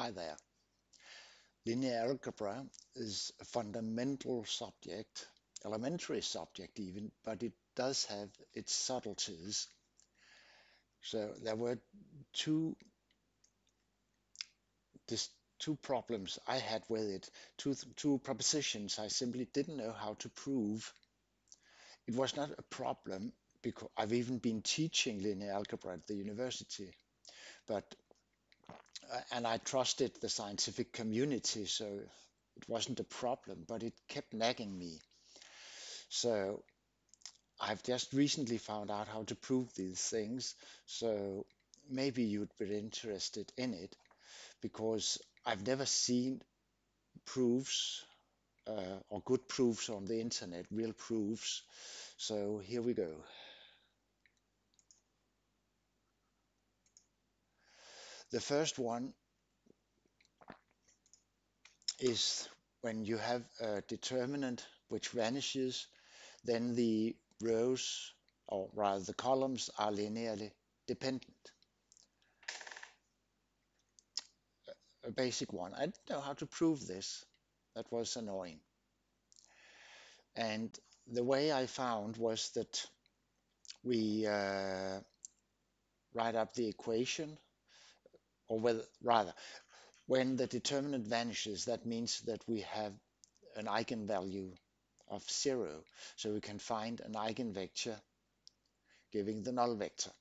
Hi there. Linear algebra is a fundamental subject, elementary subject even, but it does have its subtleties. So there were two this two problems I had with it, two propositions I simply didn't know how to prove. It was not a problem because I've even been teaching linear algebra at the university, but and I trusted the scientific community, so it wasn't a problem, but it kept nagging me. So I've just recently found out how to prove these things, so maybe you'd be interested in it because I've never seen proofs or good proofs on the internet, real proofs. So here we go. The first one is when you have a determinant which vanishes, then the rows, or rather the columns, are linearly dependent. A basic one. I didn't know how to prove this. That was annoying. And the way I found was that we write up the equation, or whether, rather, when the determinant vanishes, that means that we have an eigenvalue of 0. So we can find an eigenvector giving the null vector.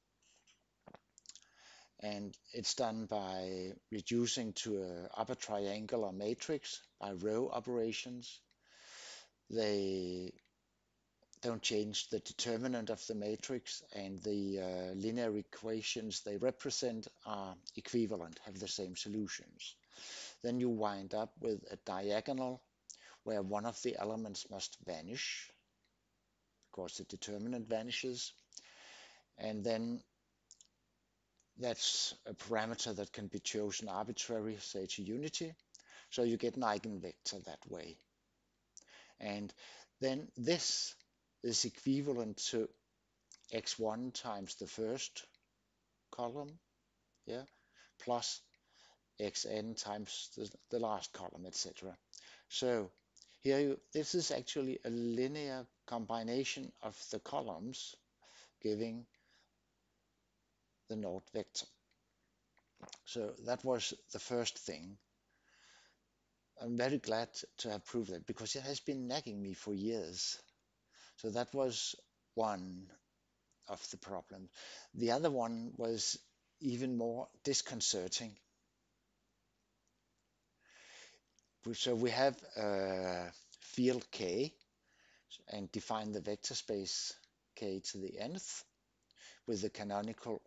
And it's done by reducing to an upper triangular matrix by row operations. They don't change the determinant of the matrix, and the linear equations they represent are equivalent, have the same solutions. Then you wind up with a diagonal where one of the elements must vanish because the determinant vanishes, and then that's a parameter that can be chosen arbitrary, say to unity, so you get an eigenvector that way. And then this is equivalent to x1 times the first column, yeah, plus xn times the last column, etc. So here, this is actually a linear combination of the columns giving the node vector. So that was the first thing. I'm very glad to have proved that because it has been nagging me for years. So that was one of the problems. The other one was even more disconcerting. So we have a field K and define the vector space K to the nth with the canonical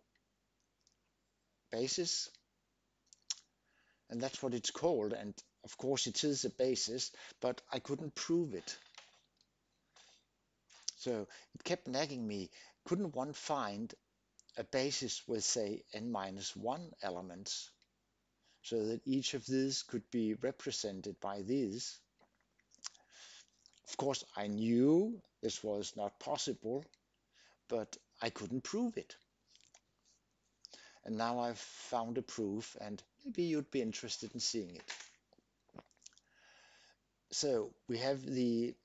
basis. And that's what it's called. And of course it is a basis, but I couldn't prove it. So it kept nagging me. Couldn't one find a basis with, say, n-1 elements so that each of these could be represented by these? Of course, I knew this was not possible, but I couldn't prove it. And now I've found a proof, and maybe you'd be interested in seeing it. So we have the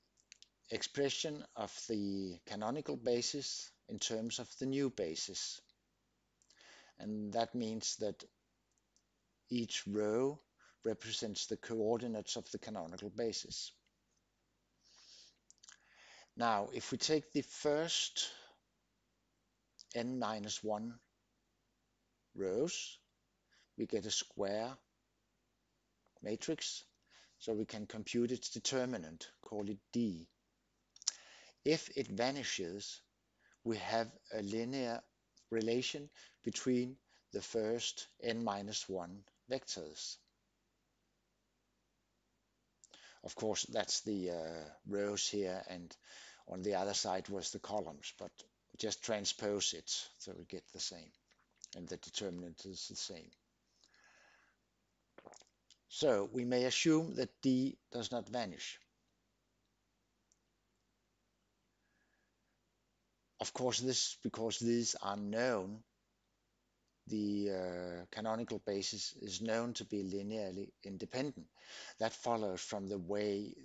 expression of the canonical basis in terms of the new basis. And that means that each row represents the coordinates of the canonical basis. Now, if we take the first n-1 rows, we get a square matrix, so we can compute its determinant, call it D. If it vanishes, we have a linear relation between the first n-1 vectors. Of course, that's the rows here, and on the other side was the columns, but just transpose it so we get the same, and the determinant is the same. So we may assume that D does not vanish. Of course, this because these are known canonical basis is known to be linearly independent. That follows from the way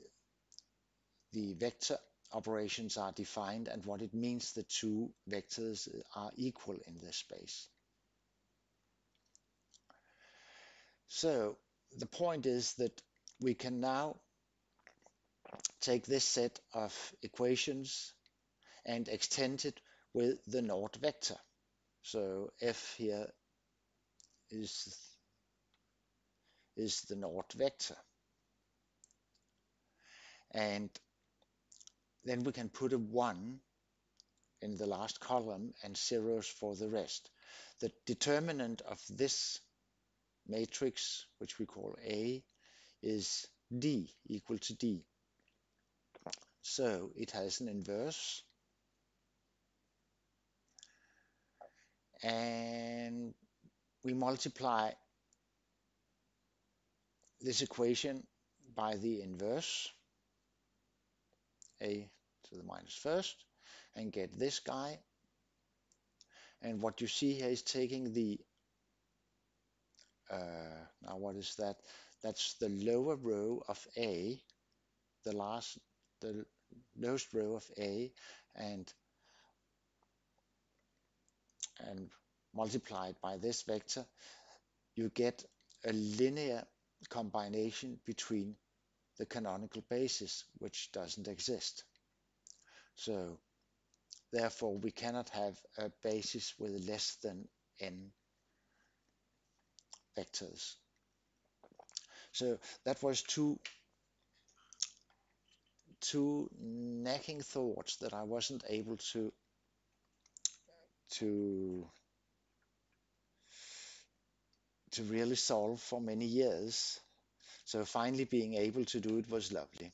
the vector operations are defined and what it means the two vectors are equal in this space. So the point is that we can now take this set of equations and extend it with the Nord vector. So f here is the Nord vector. And then we can put a 1 in the last column and zeros for the rest. The determinant of this matrix, which we call A, is D, equal to D. So it has an inverse. And we multiply this equation by the inverse, A to the minus first, and get this guy. And what you see here is taking the, now what is that? That's the lower row of A, the lowest row of A, and multiplied by this vector, you get a linear combination between the canonical basis, which doesn't exist. So therefore, we cannot have a basis with less than n vectors. So that was two nagging thoughts that I wasn't able to really solve for many years. So finally being able to do it was lovely.